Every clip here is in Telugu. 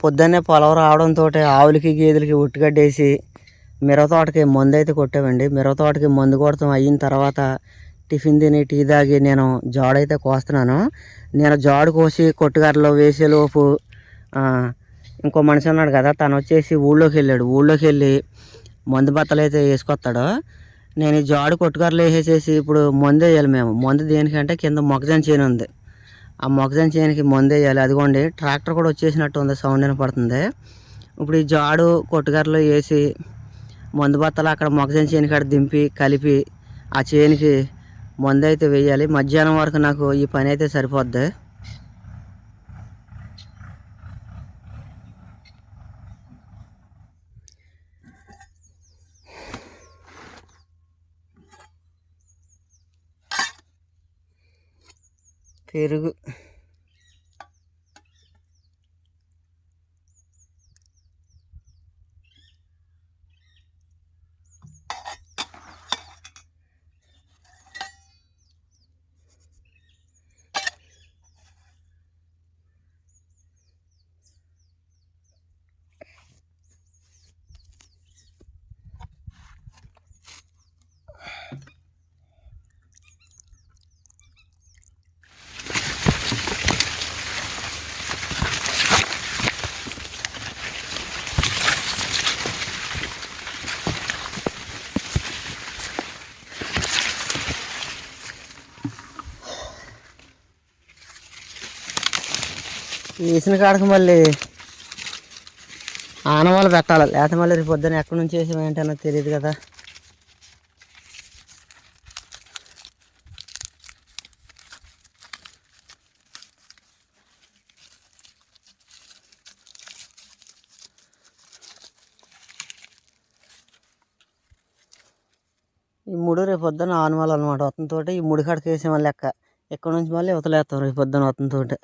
పొద్దున్నే పొలం రావడంతో ఆవులకి గేదెలకి ఉట్టుగడ్డేసి మిరప తోటకి మందు అయితే కొట్టామండి. మిరప తోటకి మందు కొడతాం అయిన తర్వాత టిఫిన్ తిని టీ తాగి నేను జాడైతే కోస్తున్నాను. నేను జాడు కోసి కొట్టుగారలో వేసేలోపు ఇంకో మనిషి ఉన్నాడు కదా, తను వచ్చేసి ఊళ్ళోకి వెళ్ళాడు. ఊళ్ళోకి వెళ్ళి మందు బత్తలు అయితే వేసుకొస్తాడు. నేను ఈ జాడు కొట్టుగారలో వేసేసి ఇప్పుడు మందు వేయాలి. మేము మందు దేనికంటే కింద మొక్కజొన్న చేను ఉంది, ఆ మొక్కజొన్న చేనుకి మందు వేయాలి. అదిగోండి ట్రాక్టర్ కూడా వచ్చేసినట్టు ఉంది, సౌండ్ వినపడుతుంది. ఇప్పుడు ఈ జాడు కొట్టుగారలో వేసి మందు బత్తలు అక్కడ మొక్కజొన్న చేను కాడ దింపి కలిపి ఆ చేనుకి మందు అయితే వేయాలి. మధ్యాహ్నం వరకు నాకు ఈ పని అయితే సరిపోద్ది. పెరుగు వేసిన కాడకు మళ్ళీ ఆనవాళ్ళు పెట్టాలి, లేకపోతే మళ్ళీ రేపు పొద్దున్న ఎక్కడి నుంచి వేసాం ఏంటన్నో తెలియదు కదా. ఈ మూడు రేపు పొద్దున్న ఆనవాళ్ళు అనమాట. వతంతో ఈ ముడి కాడకి వేసామని లెక్క. ఎక్కడి నుంచి మళ్ళీ ఇవతలేస్తాం రేపు పొద్దున్న వతంతో.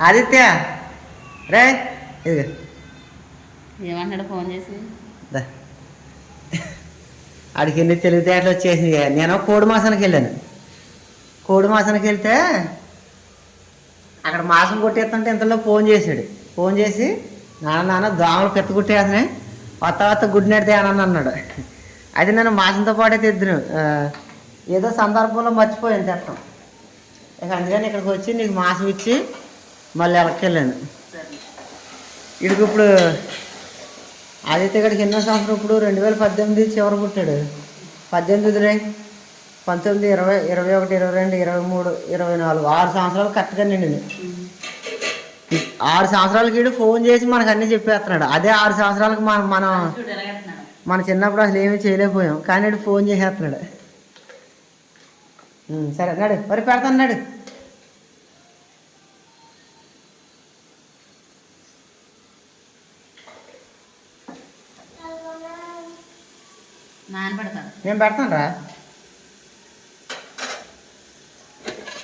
ఆదిత్య రే ఇది ఏమన్నాడు ఫోన్ చేసి? ఆడికి ఎన్ని తెలివితేటలు వచ్చేసింది. నేను కోడి మాసానికి వెళ్ళాను. కోడి మాసానికి వెళ్తే అక్కడ మాసం కొట్టేస్తుంటే ఇంతలో ఫోన్ చేశాడు. ఫోన్ చేసి నాన్న దోమలు పెద్ద కుట్టేస్తున్నాయి, వత్త గుడ్ నైట్ తేనని అన్నాడు. అయితే నేను మాసంతో పాటే తెద్దును, ఏదో సందర్భంలో మర్చిపోయాను తెస్తాం. ఇక అందుకని ఇక్కడికి వచ్చి నీకు మాసం ఇచ్చి మళ్ళీ వెళ్ళకెళ్ళాను. వీడికి ఇప్పుడు ఆదిత్య గడికి ఎన్నో సంవత్సరం, ఇప్పుడు 2018 చివరి పుట్టాడు. 18 19 20 21 22 23 24 6 సంవత్సరాలు కరెక్ట్గా నిండి. 6 సంవత్సరాలకి వీడు ఫోన్ చేసి మనకు అన్నీ చెప్పేస్తున్నాడు. అదే 6 సంవత్సరాలకు మన చిన్నప్పుడు అసలు ఏమీ చేయలేకపోయాం, కానీ వీడు ఫోన్ చేసేస్తున్నాడు. సరే నాడు మరి పెడతాన్నాడు. నానబెడతాను. నేను పెడతాను రా.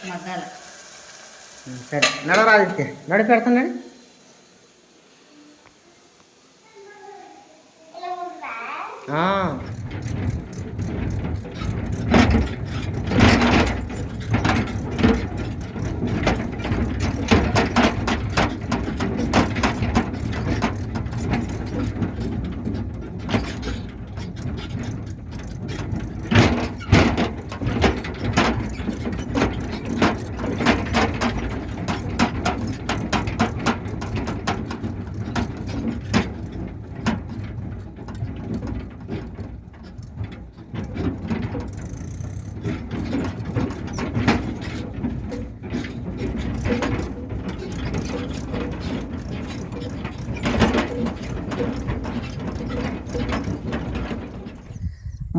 మగ్గాల. సరే నడవరాదిత్య నడి పెడతాను.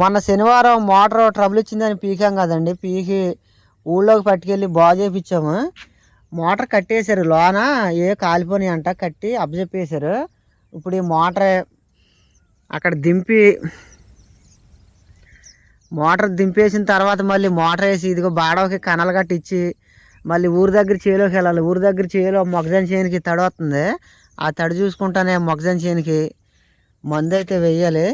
మొన్న శనివారం మోటార్ ట్రబుల్ ఇచ్చిందని పీకాం కదండి, పీకి ఊళ్ళోకి పట్టుకెళ్ళి బాగు చేయించాము. మోటార్ కట్టేశారు, లోన ఏ కాలిపోయి అంట కట్టి అప్పచెప్పేశారు. ఇప్పుడు ఈ మోటార్ అక్కడ మోటార్ దింపేసిన తర్వాత మళ్ళీ మోటార్ వేసి ఇదిగో బాడవకి కనలు కట్టించి మళ్ళీ ఊరి దగ్గర చేలోకి వెళ్ళాలి. ఊరి దగ్గర చేలో మొగజన చేనికి తడి వస్తుంది. ఆ తడి చూసుకుంటానే మొగజన చేనికి మందు అయితే వెయ్యాలి.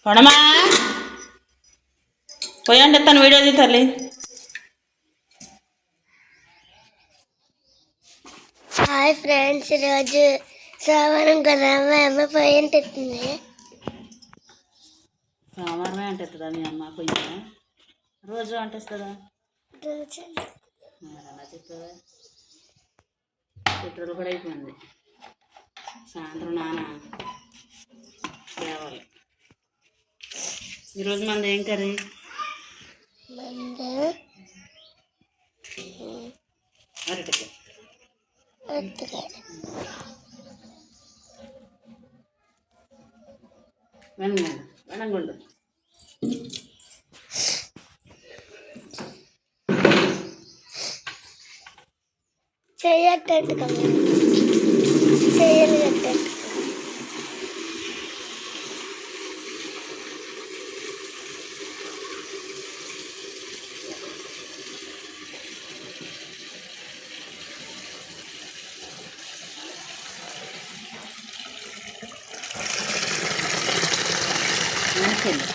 పడమా పోయండి తను వీడియో తీ తల్లి. హాయ్ ఫ్రెండ్స్, ఈరోజు సోమవారం కదా మా అమ్మ పొయ్యం తెస్తుంది. సోమవారమే అంటేస్తుందా మీ అమ్మ పొయ్యి? రోజు అంటేస్తుందా? అలా చెప్పావా? పెట్రోల్ కూడా అయిపోయింది. సాయంత్రం నాన్న తేవాలి. ఈరోజు మనది ఏం కర్రీ? అరటికాయ. వెనంగుండు చేయట్టట్టు కదా, చేయలు కట్టట్టు. మంచిది.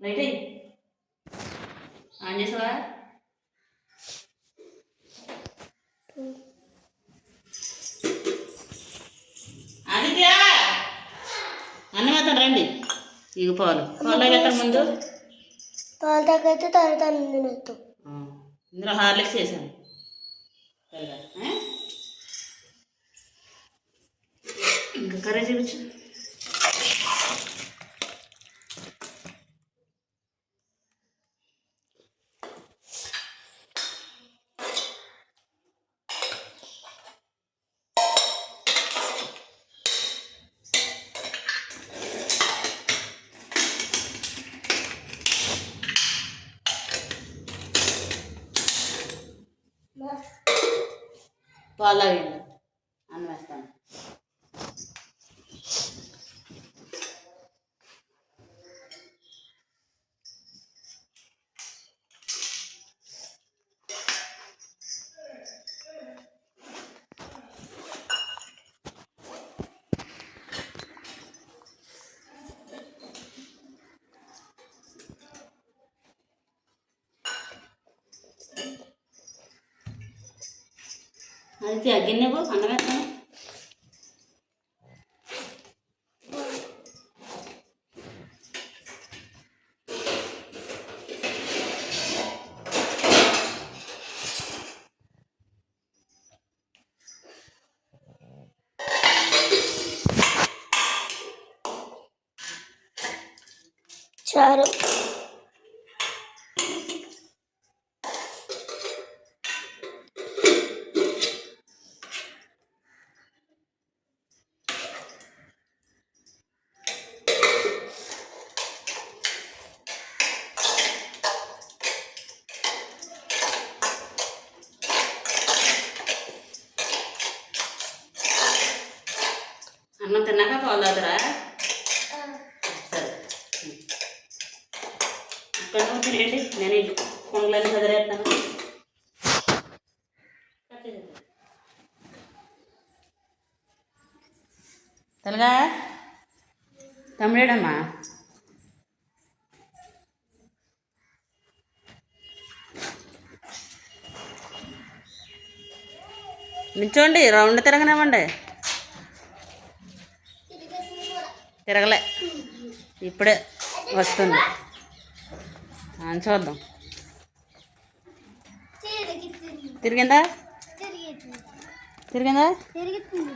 లైట్ ఆన్ చేసావా? ఆదిత్య అన్నం అతను రండి. ఇక పాలు ఎక్కడ ముందు పాలు తగ్గైతే తరుగుతాను తినొద్దు. ఇందులో హార్లిక్స్ చేశాను. ఇంకా కర్రీ చూపించు. పాలు తాగండి, అన్నం వేస్తాను. అది గిన్నెకు అన్నం వేస్తాను. చారు అన్నం తిన్నాక పాలు తాగుతారా? సరే, ఇక్కడ నుంచి తినేయండి, నేను ఇల్లు కొండలన్నీ చదివేస్తాను. తెలుగా తమ్ముడేడమ్మా? నిల్చోండి, రౌండ్ తిరగనివ్వండి. తిరగలే, ఇప్పుడే వస్తుంది. చూద్దాం. తిరిగిందా? తిరిగిందా? తిరుగుతుంది.